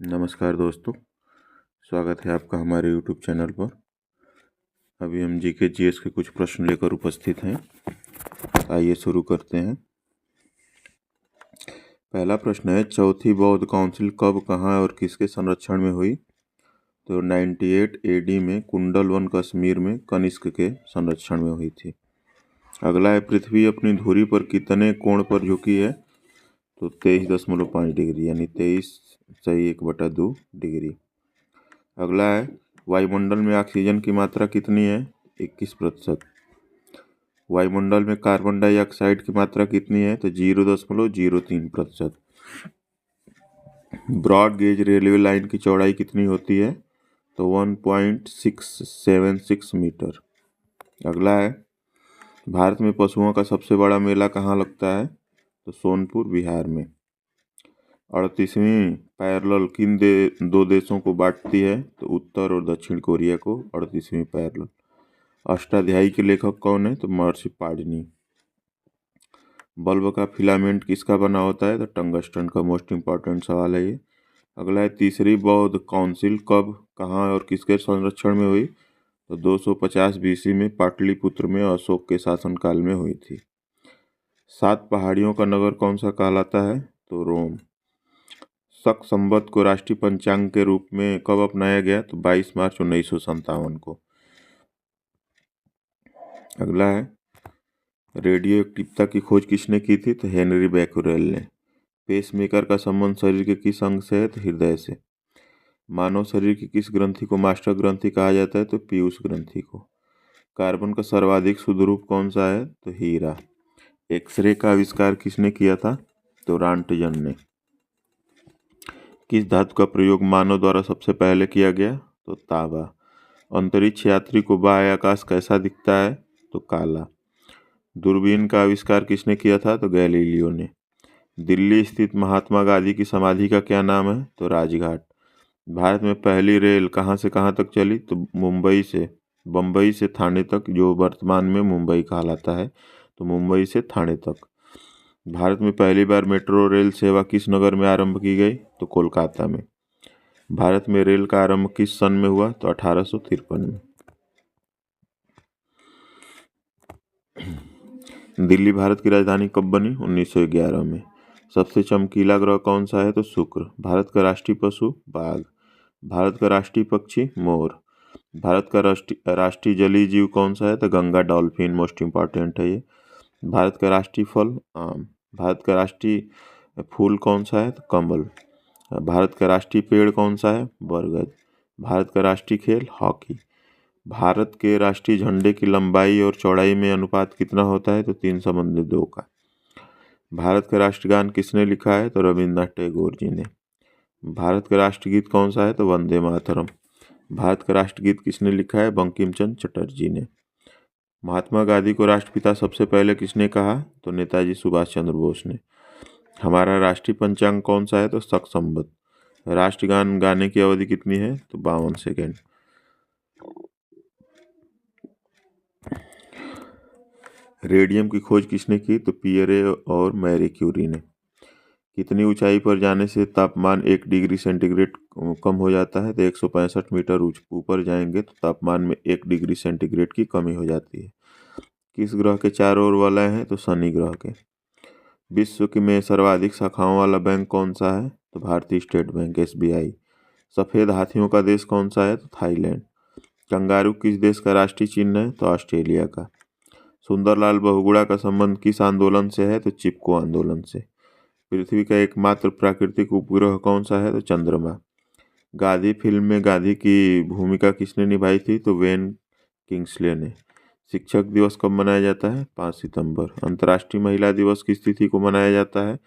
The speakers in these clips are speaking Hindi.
नमस्कार दोस्तों, स्वागत है आपका हमारे YouTube चैनल पर। अभी हम जीके जीएस के कुछ प्रश्न लेकर उपस्थित हैं। आइए शुरू करते हैं। पहला प्रश्न है, चौथी बौद्ध काउंसिल कब, कहाँ और किसके संरक्षण में हुई? तो 98 AD में कुंडल वन कश्मीर में कनिष्क के संरक्षण में हुई थी। अगला है, पृथ्वी अपनी धुरी पर कितने कोण पर झुकी है? तो 23.5 डिग्री यानी 23 1/2 डिग्री। अगला है, वायुमंडल में ऑक्सीजन की मात्रा कितनी है? 21%। वायुमंडल में कार्बन डाइऑक्साइड की मात्रा कितनी है? तो 0.03%। ब्रॉड गेज रेलवे लाइन की चौड़ाई कितनी होती है? तो 1.676 मीटर। अगला है, भारत में पशुओं का सबसे बड़ा मेला कहाँ लगता है? तो सोनपुर, बिहार में। 38वीं पैरेलल किन दो देशों को बांटती है? तो उत्तर और दक्षिण कोरिया को 38वीं पैरेलल। अष्टाध्यायी के लेखक कौन है? तो महर्षि पाणिनि। बल्ब का फिलामेंट किसका बना होता है? तो टंगस्टन का। मोस्ट इंपॉर्टेंट सवाल है ये। अगला है, तीसरी बौद्ध काउंसिल कब, कहाँ और किसके संरक्षण में हुई? तो 250 BC में पाटलिपुत्र में अशोक के शासनकाल में हुई थी। 7 पहाड़ियों का नगर कौन सा कहलाता है? तो रोम। शक संवत को राष्ट्रीय पंचांग के रूप में कब अपनाया गया? तो 22 मार्च 1957 को। अगला है, रेडियो एक्टिवता की खोज किसने की थी? तो हेनरी बैक्यूरेल ने। पेसमेकर का संबंध शरीर के किस अंग से है? तो हृदय से। मानव शरीर की किस ग्रंथि को मास्टर ग्रंथि कहा जाता है? तो पीयूष ग्रंथि को। कार्बन का सर्वाधिक शुद्ध रूप कौन सा है? तो हीरा। एक्सरे का आविष्कार किसने किया था? तो रॉन्टजन ने। किस धातु का प्रयोग मानव द्वारा सबसे पहले किया गया? तो तांबा। अंतरिक्ष यात्री को बाह्य आकाश कैसा दिखता है? तो काला। दूरबीन का आविष्कार किसने किया था? तो गैलीलियो ने। दिल्ली स्थित महात्मा गांधी की समाधि का क्या नाम है? तो राजघाट। भारत में पहली रेल कहाँ से कहाँ तक चली? तो बम्बई से थाने तक, जो वर्तमान में मुंबई कहलाता है। तो मुंबई से थाने तक। भारत में पहली बार मेट्रो रेल सेवा किस नगर में आरंभ की गई? तो कोलकाता में। भारत में रेल का आरंभ किस सन में हुआ? तो 1853 में। दिल्ली भारत की राजधानी कब बनी? 1911 में। सबसे चमकीला ग्रह कौन सा है? तो शुक्र। भारत का राष्ट्रीय पशु बाघ। भारत का राष्ट्रीय पक्षी मोर। भारत का राष्ट्रीय जलीय जीव कौन सा है? तो गंगा डॉल्फिन। मोस्ट इंपॉर्टेंट है ये। भारत का राष्ट्रीय फल आम। भारत का राष्ट्रीय फूल कौन सा है? तो कमल। भारत का राष्ट्रीय पेड़ कौन सा है? बरगद। भारत का राष्ट्रीय खेल हॉकी। भारत के राष्ट्रीय झंडे की लंबाई और चौड़ाई में अनुपात कितना होता है? तो 3:2 का। भारत का राष्ट्रगान किसने लिखा है? तो रविन्द्रनाथ टैगोर जी ने। भारत का राष्ट्रगीत कौन सा है? तो वंदे मातरम। भारत का राष्ट्रगीत किसने लिखा है? बंकिम चंद्र चटर्जी ने। महात्मा गांधी को राष्ट्रपिता सबसे पहले किसने कहा? तो नेताजी सुभाष चंद्र बोस ने। हमारा राष्ट्रीय पंचांग कौन सा है? तो शक संवत। राष्ट्रगान गाने की अवधि कितनी है? तो 52 सेकेंड। रेडियम की खोज किसने की? तो पियरे और मैरी क्यूरी ने। कितनी ऊंचाई पर जाने से तापमान 1 डिग्री सेंटीग्रेड कम हो जाता है? तो 165 मीटर ऊपर जाएंगे तो तापमान में 1 डिग्री सेंटीग्रेड की कमी हो जाती है। किस ग्रह के चारों ओर वलय हैं? तो शनि ग्रह के। विश्व की में सर्वाधिक शाखाओं वाला बैंक कौन सा है? तो भारतीय स्टेट बैंक SBI। सफेद हाथियों का देश कौन सा है? तो थाईलैंड। कंगारू किस देश का राष्ट्रीय चिन्ह है? तो ऑस्ट्रेलिया का। सुंदरलाल बहुगुणा का संबंध किस आंदोलन से है? तो चिपको आंदोलन से। पृथ्वी का एकमात्र प्राकृतिक उपग्रह कौन सा है? तो चंद्रमा। गांधी फिल्म में गांधी की भूमिका किसने निभाई थी? तो वेन किंग्सले ने। शिक्षक दिवस कब मनाया जाता है? 5 सितंबर। अंतर्राष्ट्रीय महिला दिवस किस तिथि को मनाया जाता है?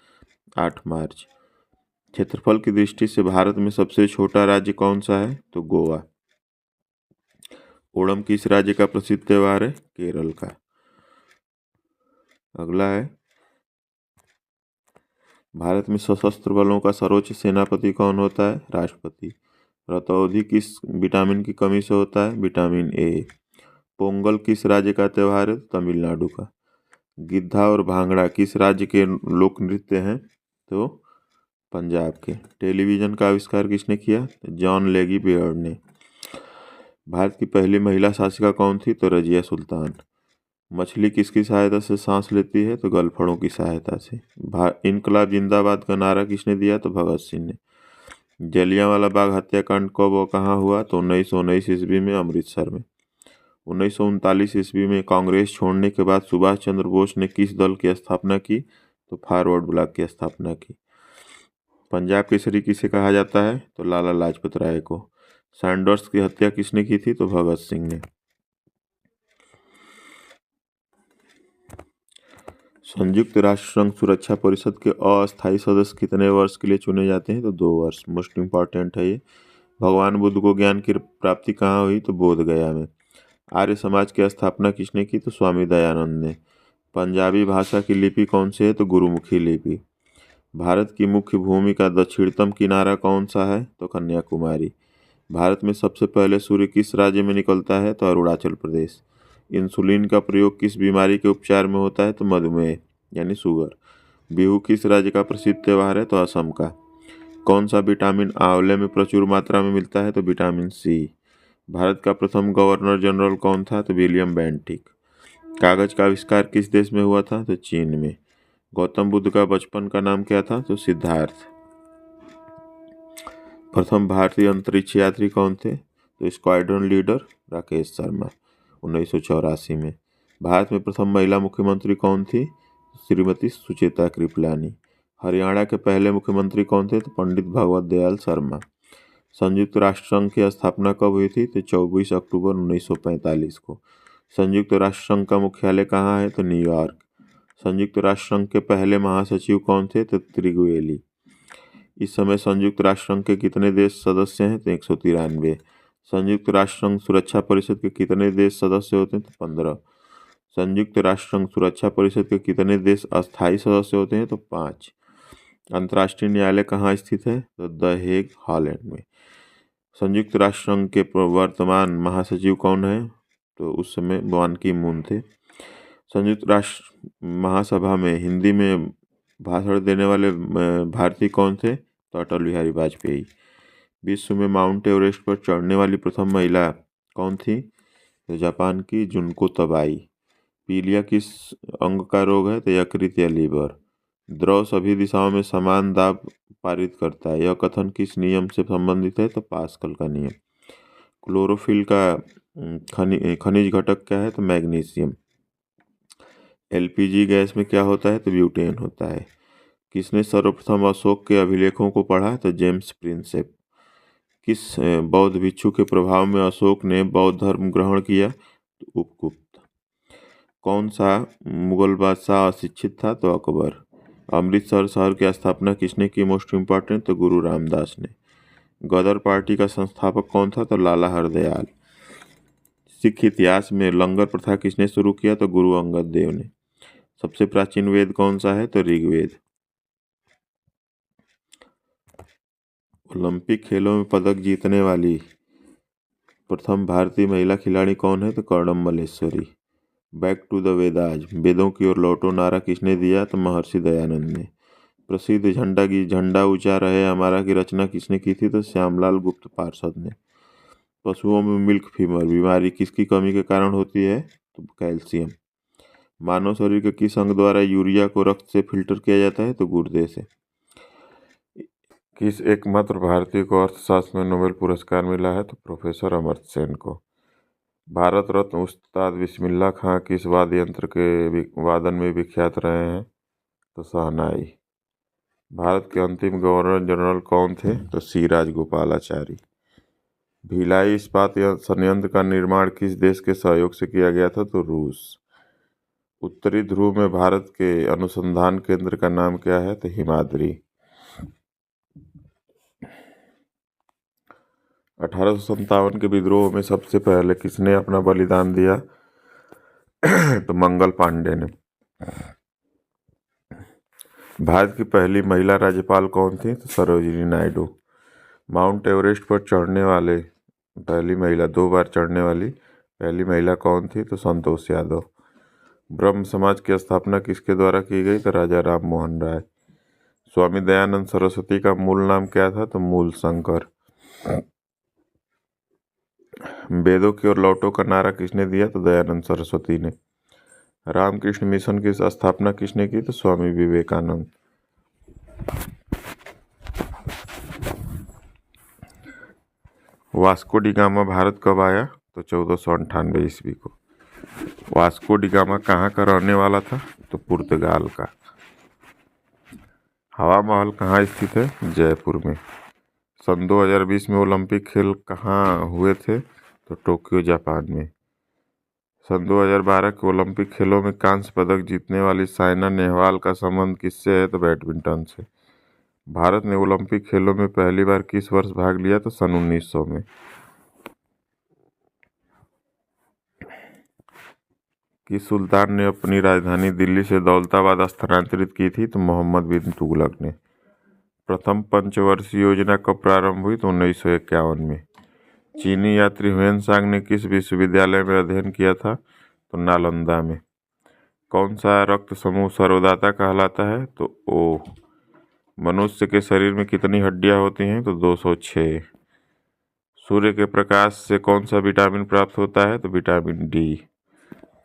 8 मार्च। क्षेत्रफल की दृष्टि से भारत में सबसे छोटा राज्य कौन सा है? तो गोवा। ओणम किस राज्य का प्रसिद्ध त्योहार है? केरल का। अगला है, भारत में सशस्त्र बलों का सर्वोच्च सेनापति कौन होता है? राष्ट्रपति। रतौंधी किस विटामिन की कमी से होता है? Vitamin A. पोंगल किस राज्य का त्योहार है? तमिलनाडु का। गिद्धा और भांगड़ा किस राज्य के लोक नृत्य हैं? तो पंजाब के। टेलीविज़न का आविष्कार किसने किया? जॉन लेगी बेयर्ड ने। भारत की पहली महिला शासिका कौन थी? तो रजिया सुल्तान। मछली किसकी सहायता से सांस लेती है? तो गलफड़ों की सहायता से। इनकलाब जिंदाबाद का नारा किसने दिया? तो भगत सिंह ने। जलियांवाला बाग हत्याकांड कब और कहाँ हुआ? तो 1919 ईस्वी में अमृतसर में। 1939 ईस्वी में कांग्रेस छोड़ने के बाद सुभाष चंद्र बोस ने किस दल की स्थापना की? तो फॉरवर्ड ब्लॉक की स्थापना की। पंजाब केसरी किसे कहा जाता है? तो लाला लाजपत राय को। सैंडर्स की हत्या किसने की थी? तो भगत सिंह ने। संयुक्त राष्ट्र संघ सुरक्षा परिषद के अस्थायी सदस्य कितने वर्ष के लिए चुने जाते हैं? तो 2 वर्ष। मोस्ट इम्पॉर्टेंट है ये। भगवान बुद्ध को ज्ञान की प्राप्ति कहाँ हुई? तो बोध गया में। आर्य समाज की स्थापना किसने की? तो स्वामी दयानंद ने। पंजाबी भाषा की लिपि कौन सी है? तो गुरुमुखी लिपि। भारत की मुख्य भूमि का दक्षिणतम किनारा कौन सा है? तो कन्याकुमारी। भारत में सबसे पहले सूर्य किस राज्य में निकलता है? तो अरुणाचल प्रदेश। इंसुलिन का प्रयोग किस बीमारी के उपचार में होता है? तो मधुमेह यानी शुगर। बिहू किस राज्य का प्रसिद्ध त्यौहार है? तो असम का। कौन सा विटामिन आंवले में प्रचुर मात्रा में मिलता है? तो विटामिन सी। भारत का प्रथम गवर्नर जनरल कौन था? तो विलियम बेंटिक। कागज का आविष्कार किस देश में हुआ था? तो चीन में। गौतम बुद्ध का बचपन का नाम क्या था? तो सिद्धार्थ। प्रथम भारतीय अंतरिक्ष यात्री कौन थे? तो स्क्वाड्रन लीडर राकेश शर्मा 1984 में। भारत में प्रथम महिला मुख्यमंत्री कौन थी? श्रीमती सुचेता कृपलानी। हरियाणा के पहले मुख्यमंत्री कौन थे? तो पंडित भगवत दयाल शर्मा। संयुक्त राष्ट्र संघ की स्थापना कब हुई थी? तो 24 अक्टूबर 1945 को। संयुक्त राष्ट्र संघ का मुख्यालय कहाँ है? तो न्यूयॉर्क। संयुक्त राष्ट्र संघ के पहले महासचिव कौन थे? तो त्रिगुएली। इस समय संयुक्त राष्ट्र संघ के कितने देश सदस्य हैं? तो 193। संयुक्त राष्ट्र संघ सुरक्षा परिषद के कितने देश सदस्य होते हैं? तो 15। संयुक्त राष्ट्र संघ सुरक्षा परिषद के कितने देश अस्थायी सदस्य होते हैं? तो 5। अंतर्राष्ट्रीय न्यायालय कहाँ स्थित है? तो द हेग हॉलैंड में। संयुक्त राष्ट्र संघ के वर्तमान महासचिव कौन है? तो उस समय बान की मून थे। संयुक्त राष्ट्र महासभा में हिंदी में भाषण देने वाले भारतीय कौन थे? तो अटल बिहारी वाजपेयी। विश्व में माउंट एवरेस्ट पर चढ़ने वाली प्रथम महिला कौन थी? तो जापान की जुनको तबाई। पीलिया किस अंग का रोग है? तो यकृत या लीवर। द्रव सभी दिशाओं में समान दाब पारित करता है, यह कथन किस नियम से संबंधित है? तो पास्कल का नियम। क्लोरोफिल का खनिज घटक क्या है? तो मैग्नीशियम। एलपीजी गैस में क्या होता है? तो ब्यूटेन होता है। किसने सर्वप्रथम अशोक के अभिलेखों को पढ़ा? तो जेम्स प्रिंसेप। किस बौद्ध भिक्षु के प्रभाव में अशोक ने बौद्ध धर्म ग्रहण किया? तो उपगुप्त। कौन सा मुगल बादशाह अशिक्षित था? तो अकबर। अमृतसर शहर की स्थापना किसने की? मोस्ट इम्पॉर्टेंट तो गुरु रामदास ने। गदर पार्टी का संस्थापक कौन था? तो लाला हरदयाल। सिख इतिहास में लंगर प्रथा किसने शुरू किया? तो गुरु अंगद देव ने। सबसे प्राचीन वेद कौन सा है? तो ऋग्वेद। ओलंपिक खेलों में पदक जीतने वाली प्रथम भारतीय महिला खिलाड़ी कौन है? तो Karnam Malleswari. Back to the Vedas, वेदों की ओर लौटो नारा किसने दिया? तो महर्षि दयानंद ने। प्रसिद्ध झंडा ऊंचा रहे हमारा की रचना किसने की थी? तो श्यामलाल गुप्त पार्षद ने। पशुओं में मिल्क फीवर बीमारी किसकी कमी के कारण होती है? तो कैल्शियम। मानव शरीर के किस अंग द्वारा यूरिया को रक्त से फिल्टर किया जाता है? तो गुर्दे से। किस एकमात्र भारतीय को अर्थशास्त्र में नोबेल पुरस्कार मिला है? तो प्रोफेसर अमर्त्य सेन को। भारत रत्न उस्ताद बिस्मिल्लाह खां किस वाद्य यंत्र के वादन में विख्यात रहे हैं? तो शहनाई। भारत के अंतिम गवर्नर जनरल कौन थे? तो सी राजगोपालाचारी। भिलाई इस्पात संयंत्र का निर्माण किस देश के सहयोग से किया गया था? तो रूस। उत्तरी ध्रुव में भारत के अनुसंधान केंद्र का नाम क्या है? तो हिमाद्री। 1857 के विद्रोह में सबसे पहले किसने अपना बलिदान दिया? तो मंगल पांडे ने। भारत की पहली महिला राज्यपाल कौन थी? तो सरोजिनी नायडू। माउंट एवरेस्ट पर चढ़ने वाले पहली महिला 2 बार चढ़ने वाली पहली महिला कौन थी? तो संतोष यादव। ब्रह्म समाज की स्थापना किसके द्वारा की गई? तो राजा राम मोहन राय। स्वामी दयानंद सरस्वती का मूल नाम क्या था? तो मूल शंकर। वेदों की ओर लौटो का नारा किसने दिया? तो दयानंद सरस्वती ने। रामकृष्ण मिशन की स्थापना किसने की? तो Swami Vivekananda. Vasco da Gama Bharat कब आया? तो 1498 ईस्वी को। वास्को डी गामा कहाँ का रहने वाला था? तो पुर्तगाल का। हवा महल कहाँ स्थित है? जयपुर में। सन 2020 में ओलंपिक खेल कहाँ हुए थे? तो टोक्यो जापान में। सन 2012 के ओलंपिक खेलों में कांस्य पदक जीतने वाली साइना नेहवाल का संबंध किससे है? तो बैडमिंटन से। भारत ने ओलंपिक खेलों में पहली बार किस वर्ष भाग लिया? तो सन 1900 में। किस सुल्तान ने अपनी राजधानी दिल्ली से दौलताबाद स्थानांतरित की थी? तो मोहम्मद बिन तुगलक ने। प्रथम पंचवर्षीय योजना कब प्रारंभ हुई? तो 1951 में। चीनी यात्री ह्वेनसांग ने किस विश्वविद्यालय में अध्ययन किया था? तो नालंदा में। कौन सा रक्त समूह सर्वदाता कहलाता है? तो ओ। मनुष्य के शरीर में कितनी हड्डियां होती हैं? तो 206। सूर्य के प्रकाश से कौन सा विटामिन प्राप्त होता है? तो विटामिन डी।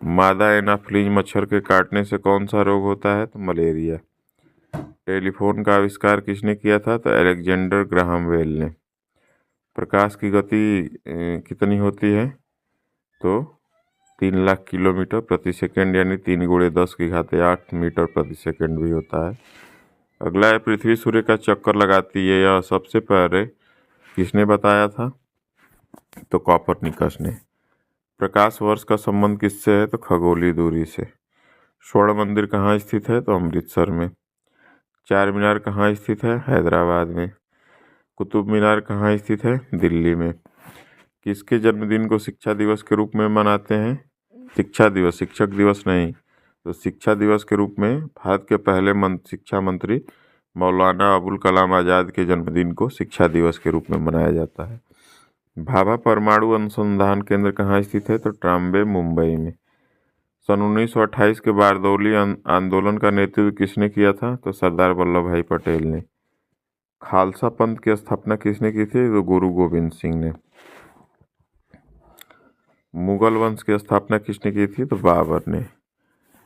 मादा एनाफ्लीज मच्छर के काटने से कौन सा रोग होता है? तो मलेरिया। टेलीफोन का आविष्कार किसने किया था? तो अलेक्जेंडर ग्राहम बेल ने। प्रकाश की गति कितनी होती है? तो 3 लाख किलोमीटर प्रति सेकंड, यानी 3 × 10⁸ मीटर प्रति सेकंड भी होता है। अगला है, पृथ्वी सूर्य का चक्कर लगाती है, यह सबसे पहले किसने बताया था? तो कॉपरनिकस ने। प्रकाश वर्ष का संबंध किससे है? तो खगोलीय दूरी से। स्वर्ण मंदिर कहाँ स्थित है? तो अमृतसर में। चार मीनार कहाँ स्थित है? हैदराबाद में। कुतुब मीनार कहाँ स्थित है? दिल्ली में। किसके जन्मदिन को शिक्षा दिवस के रूप में मनाते हैं? शिक्षा दिवस, शिक्षक दिवस नहीं। तो शिक्षा दिवस के रूप में भारत के पहले शिक्षा मंत्री मौलाना अबुल कलाम आज़ाद के जन्मदिन को शिक्षा दिवस के रूप में मनाया जाता है। भाभा परमाणु अनुसंधान केंद्र कहाँ स्थित है? तो ट्राम्बे, मुंबई में। सन 1928 के बारदौली आंदोलन का नेतृत्व किसने किया था? तो सरदार वल्लभ भाई पटेल ने। खालसा पंथ की स्थापना किसने की थी? तो गुरु गोविंद सिंह ने। मुगल वंश की स्थापना किसने की थी? तो बाबर ने।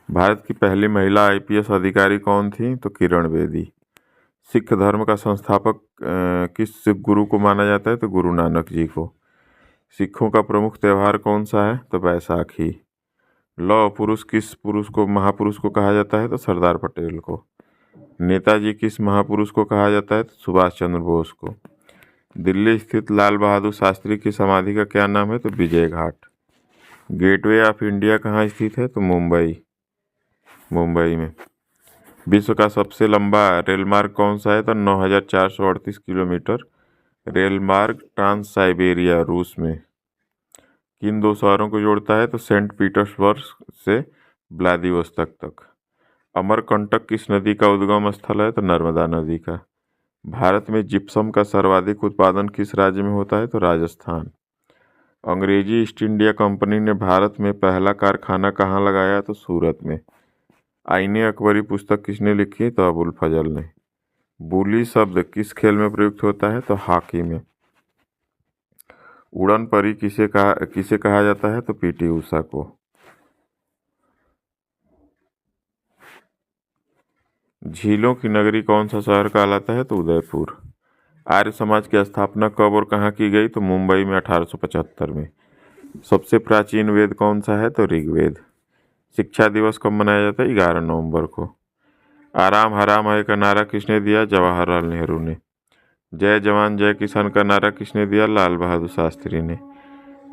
भारत की पहली महिला IPS अधिकारी कौन थी? तो किरण बेदी। सिख धर्म का संस्थापक किस सिख गुरु को माना जाता है? तो गुरु नानक जी को। सिखों का प्रमुख त्यौहार कौन सा है? तो बैसाखी। लौह पुरुष किस पुरुष को, महापुरुष को कहा जाता है? तो सरदार पटेल को। नेताजी किस महापुरुष को कहा जाता है? तो सुभाष चंद्र बोस को। दिल्ली स्थित लाल बहादुर शास्त्री की समाधि का क्या नाम है? तो Vijay Ghat. Gateway of India कहाँ स्थित है? तो मुंबई में। विश्व का सबसे लंबा रेल मार्ग कौन सा है? तो 9438 किलोमीटर रेल मार्ग ट्रांस साइबेरिया, रूस में। किन दो शहरों को जोड़ता है? तो सेंट पीटर्सबर्ग से व्लादिवोस्तोक तक। अमरकंटक किस नदी का उद्गम स्थल है? तो नर्मदा नदी का। भारत में जिप्सम का सर्वाधिक उत्पादन किस राज्य में होता है? तो राजस्थान। अंग्रेजी ईस्ट इंडिया कंपनी ने भारत में पहला कारखाना कहाँ लगाया? तो सूरत में। आईने अकबरी पुस्तक किसने लिखी? तो अबुल फजल ने। बुली शब्द किस खेल में प्रयुक्त होता है? तो हॉकी में। उड़न परी किसे कहा जाता है? तो PT उषा को। झीलों की नगरी कौन सा शहर कहलाता है? तो उदयपुर। आर्य समाज की स्थापना कब और कहाँ की गई? तो मुंबई में 1875 में। सबसे प्राचीन वेद कौन सा है? तो ऋग्वेद। शिक्षा दिवस कब मनाया जाता है? 11 नवंबर को। आराम हराम है का नारा किसने दिया? जवाहरलाल नेहरू ने। जय जवान जय किसान का नारा किसने दिया? लाल बहादुर शास्त्री ने।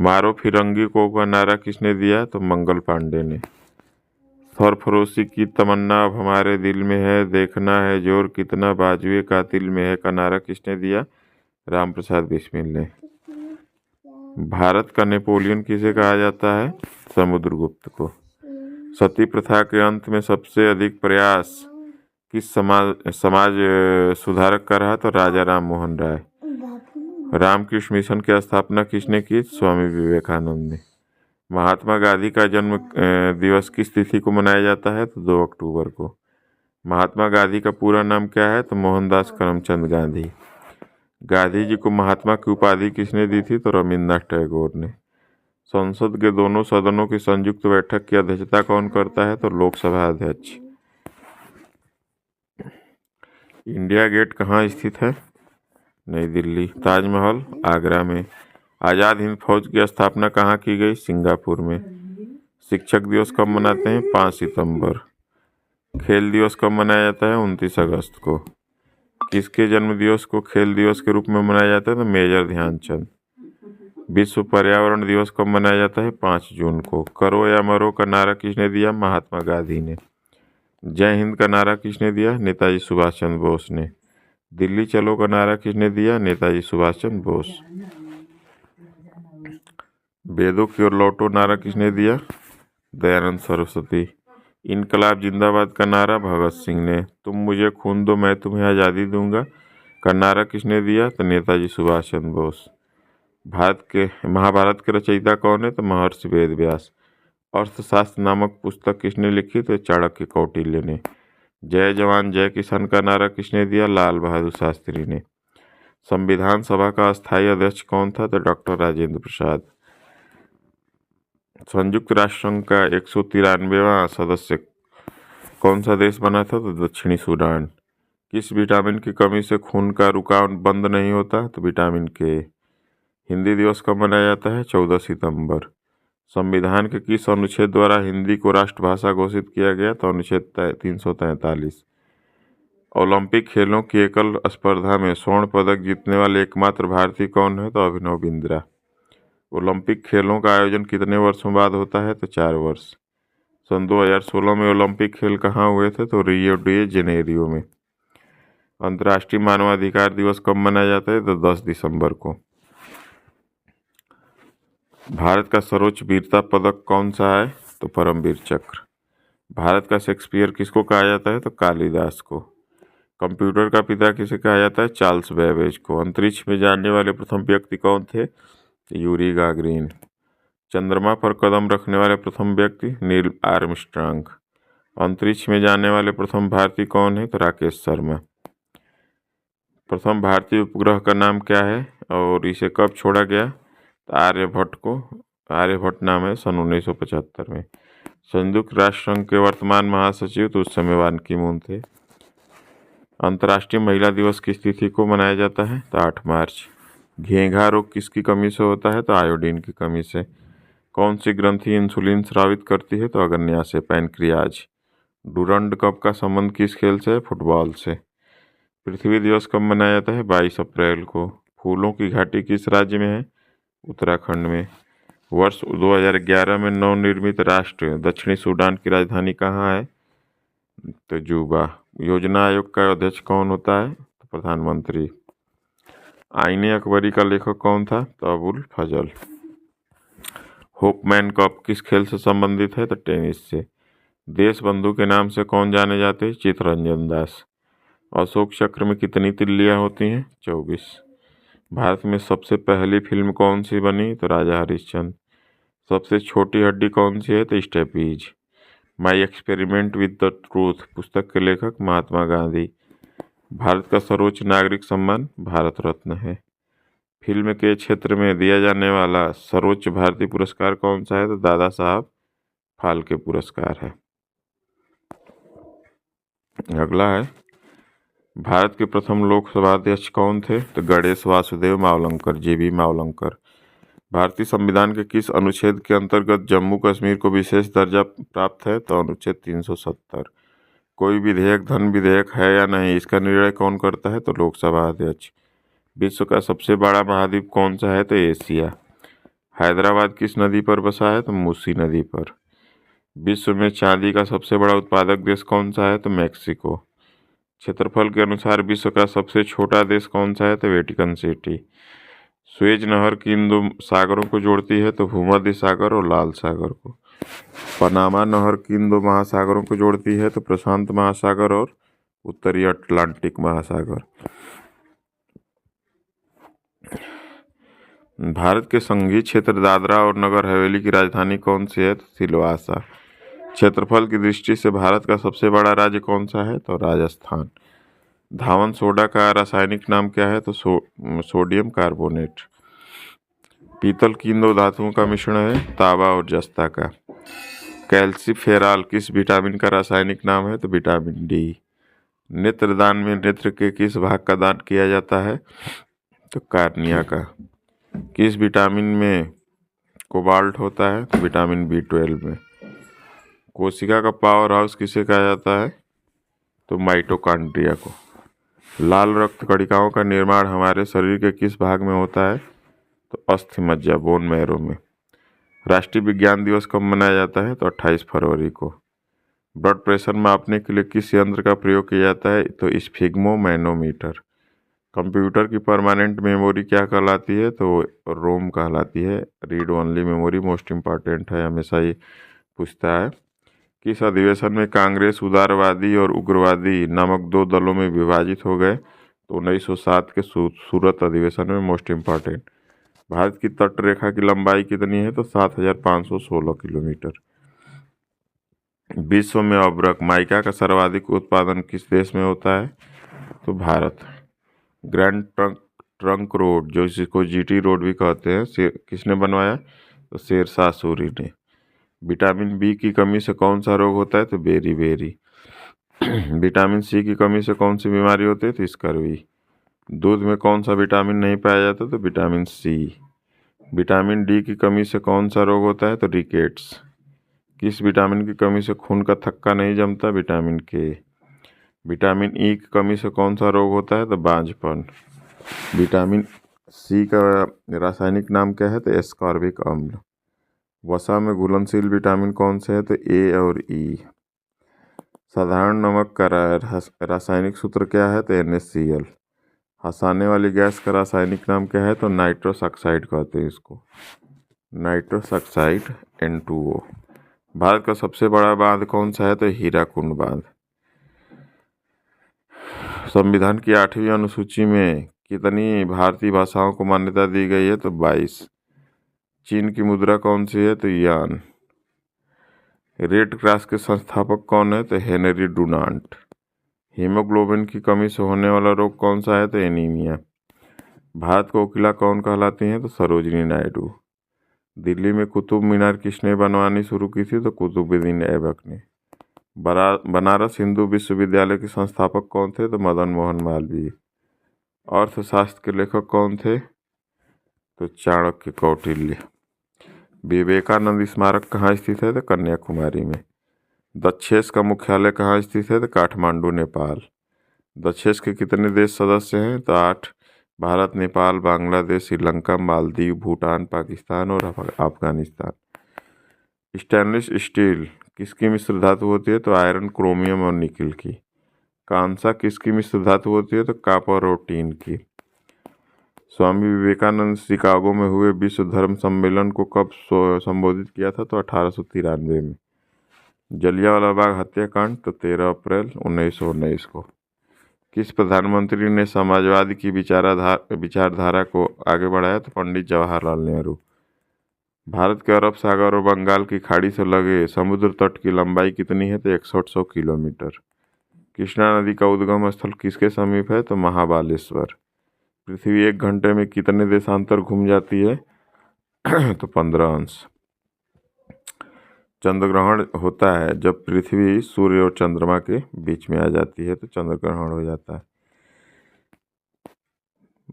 मारो फिरंगी को का नारा किसने दिया? तो मंगल पांडे ने। सरफरोशी की तमन्ना अब हमारे दिल में है, देखना है जोर कितना बाजुए कातिल में है का नारा किसने दिया? राम प्रसाद बिस्मिल ने। भारत का नेपोलियन किसे कहा जाता है? समुद्रगुप्त को। सती प्रथा के अंत में सबसे अधिक प्रयास किस समाज सुधारक का रहा? तो राजा राम मोहन राय। रामकृष्ण मिशन की स्थापना किसने की? स्वामी विवेकानंद ने। महात्मा गांधी का जन्म दिवस किस तिथि को मनाया जाता है? तो 2 अक्टूबर को। महात्मा गांधी का पूरा नाम क्या है? तो मोहनदास करमचंद गांधी। गांधी जी को महात्मा की उपाधि किसने दी थी? तो रविन्द्रनाथ टैगोर ने। संसद के दोनों सदनों की संयुक्त बैठक की अध्यक्षता कौन करता है? तो लोकसभा अध्यक्ष। इंडिया गेट कहाँ स्थित है? नई दिल्ली। ताजमहल आगरा में। आज़ाद हिंद फौज की स्थापना कहाँ की गई? सिंगापुर में। शिक्षक दिवस कब मनाते हैं? 5 सितंबर। खेल दिवस कब मनाया जाता है? 29 अगस्त को। किसके जन्म दिवस को खेल दिवस के रूप में मनाया जाता है? तो मेजर ध्यानचंद। विश्व पर्यावरण दिवस कब मनाया जाता है? 5 जून को। करो या मरो का नारा किसने दिया? महात्मा गांधी ने। जय हिंद का नारा किसने दिया? नेताजी सुभाष चंद्र बोस ने। दिल्ली चलो का नारा किसने दिया? नेताजी सुभाष चंद्र बोस। वेदों की ओर लौटो नारा किसने दिया? दयानंद सरस्वती। इनकलाब जिंदाबाद का नारा भगत सिंह ने। तुम मुझे खून दो मैं तुम्हें आज़ादी दूंगा का नारा किसने दिया? तो नेताजी सुभाष चंद्र बोस। महाभारत के रचयिता कौन है? तो महर्षि वेद व्यास। अर्थशास्त्र नामक पुस्तक किसने लिखी? तो चाणक्य कौटिल्य ने। जय जवान जय किसान का नारा किसने दिया? लाल बहादुर शास्त्री ने। संविधान सभा का अस्थायी अध्यक्ष कौन था? तो डॉक्टर राजेंद्र प्रसाद। संयुक्त राष्ट्र संघ का 193वां सदस्य कौन सा देश बना था? तो दक्षिणी सूडान। किस विटामिन की कमी से खून का रुकाव बंद नहीं होता? तो विटामिन के। हिंदी दिवस कब मनाया जाता है? 14 सितंबर। संविधान के किस अनुच्छेद द्वारा हिंदी को राष्ट्रभाषा घोषित किया गया? तो अनुच्छेद 343। ओलंपिक खेलों की एकल स्पर्धा में स्वर्ण पदक जीतने वाले एकमात्र भारतीय कौन है? तो अभिनव बिंद्रा। ओलंपिक खेलों का आयोजन कितने वर्षों बाद होता है? तो 4 वर्ष। सन 2016 में ओलंपिक खेल कहाँ हुए थे? तो रियो डी जेनेरियो में। अंतर्राष्ट्रीय मानवाधिकार दिवस कब मनाया जाता है? तो 10 दिसंबर को। भारत का सर्वोच्च वीरता पदक कौन सा है? तो परमवीर चक्र। भारत का शेक्सपियर किसको कहा जाता है? तो कालिदास को। कंप्यूटर का पिता किसे कहा जाता है? चार्ल्स बेबेज को। अंतरिक्ष में जाने वाले प्रथम व्यक्ति कौन थे? Yuri Gagarin. चंद्रमा पर कदम रखने वाले प्रथम व्यक्ति नील आर्मस्ट्रांग। अंतरिक्ष में जाने वाले प्रथम भारतीय कौन है? तो राकेश शर्मा। प्रथम भारतीय उपग्रह का नाम क्या है और इसे कब छोड़ा गया? तो आर्यभट्ट नाम है, सन 1975 में। संयुक्त राष्ट्र संघ के वर्तमान महासचिव तो उस समय बान की मून थे। अंतर्राष्ट्रीय महिला दिवस किस तिथि को मनाया जाता है? तो 8 मार्च। घेंघा रोग किसकी कमी से होता है? तो आयोडीन की कमी से। कौन सी ग्रंथि इंसुलिन स्रावित करती है? तो अग्न्या से, पैनक्रियाज। डूरंड कप का संबंध किस खेल से? फुटबॉल से। पृथ्वी दिवस कब मनाया जाता है? 22 अप्रैल को। फूलों की घाटी किस राज्य में है? उत्तराखंड में। वर्ष 2011 में नवनिर्मित राष्ट्र दक्षिणी सूडान की राजधानी कहाँ है? तो जूबा। योजना आयोग का अध्यक्ष कौन होता है? तो प्रधानमंत्री। आईने अकबरी का लेखक कौन था? तो अबुल फजल। होपमैन कप किस खेल से संबंधित है? तो टेनिस से। देश बंधु के नाम से कौन जाने जाते हैं? चित्तरंजन दास। अशोक चक्र में कितनी तिल्लियां होती हैं? 24। भारत में सबसे पहली फिल्म कौन सी बनी? तो राजा हरिश्चंद्र। सबसे छोटी हड्डी कौन सी है? तो steppes. My experiment with the truth पुस्तक के लेखक महात्मा गांधी। भारत का सर्वोच्च नागरिक सम्मान भारत रत्न है। फिल्म के क्षेत्र में दिया जाने वाला सर्वोच्च भारतीय पुरस्कार कौन सा है? तो दादा साहब फाल्के पुरस्कार है। अगला है, भारत के प्रथम लोकसभा अध्यक्ष कौन थे? तो गणेश वासुदेव मावलंकर, JB मावलंकर। भारतीय संविधान के किस अनुच्छेद के अंतर्गत जम्मू कश्मीर को विशेष दर्जा प्राप्त है? तो अनुच्छेद 370। कोई विधेयक धन विधेयक है या नहीं, इसका निर्णय कौन करता है? तो लोकसभा अध्यक्ष। विश्व का सबसे बड़ा महाद्वीप कौन सा है? तो एशिया। हैदराबाद किस नदी पर बसा है? तो मूसी नदी पर। विश्व में चांदी का सबसे बड़ा उत्पादक देश कौन सा है? तो मैक्सिको। क्षेत्रफल के अनुसार विश्व का सबसे छोटा देश कौन सा है? तो वेटिकन सिटी। स्वेज नहर किन दो सागरों को जोड़ती है? तो भूमध्य सागर और लाल सागर को। पनामा नहर किन दो महासागरों को जोड़ती है? तो प्रशांत महासागर और उत्तरी अटलांटिक महासागर। भारत के संघीय क्षेत्र दादरा और नगर हवेली की राजधानी कौन सी है? तो सिलवासा। क्षेत्रफल की दृष्टि से भारत का सबसे बड़ा राज्य कौन सा है? तो राजस्थान। धावन सोडा का रासायनिक नाम क्या है? तो सोडियम कार्बोनेट। पीतल किन दो धातुओं का मिश्रण है? तांबा और जस्ता का। कैल्सीफेरॉल किस विटामिन का रासायनिक नाम है? तो विटामिन डी। नेत्रदान में नेत्र के किस भाग का दान किया जाता है? तो कार्निया का। किस विटामिन में कोबाल्ट होता है? तो विटामिन B12 में। कोशिका का पावर हाउस किसे कहा जाता है? तो माइटोकॉन्ड्रिया को। लाल रक्त कणिकाओं का निर्माण हमारे शरीर के किस भाग में होता है? तो अस्थि मज्जा, बोन मैरो में। राष्ट्रीय विज्ञान दिवस कब मनाया जाता है? तो 28 फरवरी को। ब्लड प्रेशर मापने के लिए किस यंत्र का प्रयोग किया जाता है? तो स्फिग्मोमैनोमीटर। कंप्यूटर की परमानेंट मेमोरी क्या कहलाती है? तो रोम कहलाती है। Read only memory most important है, हमेशा ये पूछता है। किस अधिवेशन में कांग्रेस उदारवादी और उग्रवादी नामक दो दलों में विभाजित हो गए? तो 1907 के सूरत अधिवेशन में, मोस्ट इम्पॉर्टेंट। भारत की तट रेखा की लंबाई कितनी है? तो 7516 किलोमीटर। विश्व में अभ्रक माइका का सर्वाधिक उत्पादन किस देश में होता है? तो भारत। ग्रैंड ट्रंक रोड, जो इसको GT रोड भी कहते हैं, किसने बनवाया? तो शेरशाह सूरी ने। विटामिन B की कमी से कौन सा रोग होता है? तो बेरी। विटामिन C की कमी से कौन सी बीमारी होती है? तो स्कर्वी। दूध में कौन सा विटामिन नहीं पाया जाता? तो विटामिन C। विटामिन D की कमी से कौन सा रोग होता है? तो रिकेट्स। किस विटामिन की कमी से खून का थक्का नहीं जमता? Vitamin K। विटामिन E की कमी से कौन सा रोग होता है? तो बांझपन। विटामिन C का रासायनिक नाम क्या है? तो एस्कॉर्बिक अम्ल। वसा में घुलनशील विटामिन कौन से है? तो A और E। साधारण नमक का रासायनिक सूत्र क्या है? तो NaCl। हंसाने वाली गैस का रासायनिक नाम क्या है? तो नाइट्रस ऑक्साइड कहते हैं इसको, नाइट्रस ऑक्साइड N2O। भारत का सबसे बड़ा बांध कौन सा है? तो हीराकुंड बांध। संविधान की 8वीं अनुसूची में कितनी भारतीय भाषाओं को मान्यता दी गई है? तो 22। चीन की मुद्रा कौन सी है? तो यान। रेड क्रॉस के संस्थापक कौन है? तो हेनरी डुनांट। हीमोग्लोबिन की कमी से होने वाला रोग कौन सा है? तो एनीमिया। भारत को कोकिला कौन कहलाती हैं? तो सरोजिनी नायडू। दिल्ली में कुतुब मीनार किसने बनवानी शुरू की थी? तो कुतुबुद्दीन ऐबक ने। बनारस हिंदू विश्वविद्यालय के संस्थापक कौन थे? तो मदन मोहन मालवीय। अर्थशास्त्र के लेखक कौन थे? तो चाणक्य, कौटिल्य। विवेकानंद स्मारक कहाँ स्थित है? तो कन्याकुमारी में। दक्षेस का मुख्यालय कहाँ स्थित है? तो काठमांडू, नेपाल। दक्षेस के कितने देश सदस्य हैं? तो 8। भारत, नेपाल, बांग्लादेश, श्रीलंका, मालदीव, भूटान, पाकिस्तान और अफगानिस्तान। स्टेनलेस स्टील किसकी मिश्र धातु होती है? तो आयरन, क्रोमियम और निकिल की। कांसा किसकी मिश्र धातु होती है? तो कॉपर और टीन की। स्वामी विवेकानंद शिकागो में हुए विश्व धर्म सम्मेलन को कब संबोधित किया था? तो 1893 में। जलियांवाला बाग हत्याकांड? तो 13 अप्रैल 1919 को। किस प्रधानमंत्री ने समाजवादी की विचारधारा को आगे बढ़ाया? तो पंडित जवाहरलाल नेहरू। भारत के अरब सागर और बंगाल की खाड़ी से लगे समुद्र तट की लंबाई कितनी है? तो 6100 किलोमीटर। कृष्णा नदी का उद्गम स्थल किसके समीप है? तो महाबालेश्वर। पृथ्वी 1 घंटे में कितने देशांतर घूम जाती है? तो 15 अंश। चंद्र ग्रहण होता है जब पृथ्वी सूर्य और चंद्रमा के बीच में आ जाती है, तो चंद्र ग्रहण हो जाता है।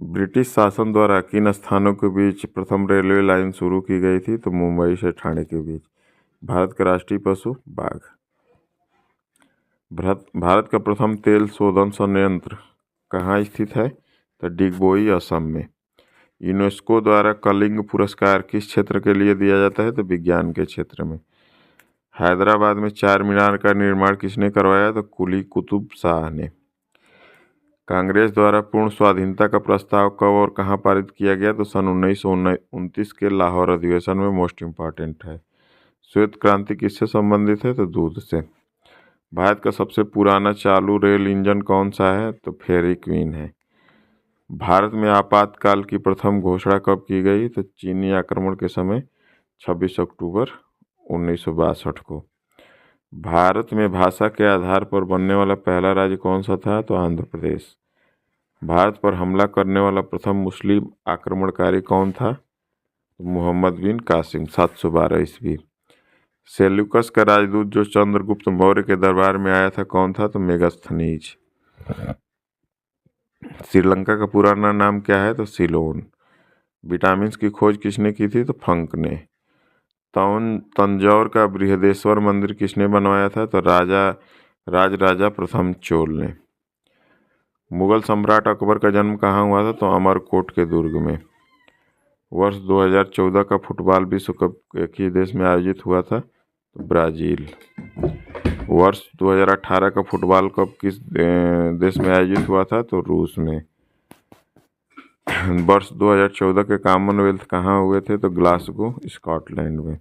ब्रिटिश शासन द्वारा किन स्थानों के बीच प्रथम रेलवे लाइन शुरू की गई थी? तो मुंबई से ठाणे के बीच। भारत का राष्ट्रीय पशु बाघ। भारत का प्रथम तेल शोधन संयंत्र कहाँ स्थित है? तो डिगबोई, असम में। यूनेस्को द्वारा कलिंग पुरस्कार किस क्षेत्र के लिए दिया जाता है? तो विज्ञान के क्षेत्र में। हैदराबाद में 4 मीनार का निर्माण किसने करवाया? तो कुली कुतुब शाह ने। कांग्रेस द्वारा पूर्ण स्वाधीनता का प्रस्ताव कब और कहाँ पारित किया गया? तो सन 1929 के लाहौर अधिवेशन में, मोस्ट इम्पॉर्टेंट है। श्वेत क्रांति किससे संबंधित है? तो दूध से। भारत का सबसे पुराना चालू रेल इंजन कौन सा है? तो फेरी क्वीन है। भारत में आपातकाल की प्रथम घोषणा कब की गई? तो चीनी आक्रमण के समय 26 अक्टूबर 1962 को। भारत में भाषा के आधार पर बनने वाला पहला राज्य कौन सा था? तो आंध्र प्रदेश। भारत पर हमला करने वाला प्रथम मुस्लिम आक्रमणकारी कौन था? मोहम्मद बिन कासिम, 712 ईस्वी। सेल्यूकस का राजदूत जो चंद्रगुप्त मौर्य के दरबार में आया था कौन था? तो मेगास्थनीज। श्रीलंका का पुराना नाम क्या है? तो सिलोन। विटामिन की खोज किसने की थी? तो फंक ने। तंजौर का बृहदेश्वर मंदिर किसने बनवाया था? तो राजा प्रथम चोल ने। मुगल सम्राट अकबर का जन्म कहाँ हुआ था? तो अमरकोट के दुर्ग में। वर्ष 2014 का फुटबॉल विश्व कप किस देश में आयोजित हुआ था? तो ब्राज़ील। वर्ष 2018 का फुटबॉल कप किस देश में आयोजित हुआ था? तो रूस में। वर्ष 2014 के कॉमनवेल्थ कहाँ हुए थे? तो ग्लासगो, स्कॉटलैंड में।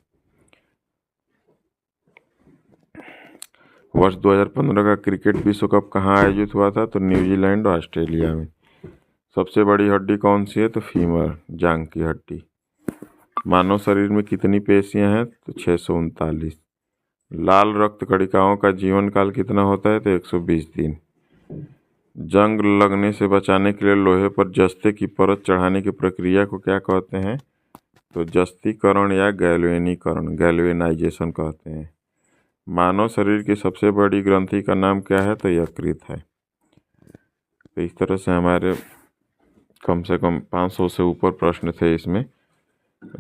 वर्ष 2015 का क्रिकेट विश्व कप कहाँ आयोजित हुआ था? तो न्यूजीलैंड और ऑस्ट्रेलिया में। सबसे बड़ी हड्डी कौन सी है? तो फीमर, जांघ की हड्डी। मानव शरीर में कितनी पेशियां हैं? तो 639। लाल रक्त कणिकाओं का जीवन काल कितना होता है? तो 120 दिन। जंग लगने से बचाने के लिए लोहे पर जस्ते की परत चढ़ाने की प्रक्रिया को क्या कहते हैं? तो जस्तीकरण या गैल्वेनीकरण, गैल्वेनाइजेशन कहते हैं। मानव शरीर की सबसे बड़ी ग्रंथि का नाम क्या है? तो यकृत है। तो इस तरह से हमारे कम से कम 500 से ऊपर प्रश्न थे इसमें,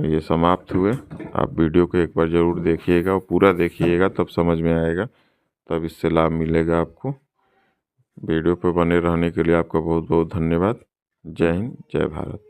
ये समाप्त हुए। आप वीडियो को एक बार ज़रूर देखिएगा और पूरा देखिएगा, तब समझ में आएगा, तब इससे लाभ मिलेगा आपको। वीडियो पर बने रहने के लिए आपका बहुत बहुत धन्यवाद। जय हिंद, जय भारत।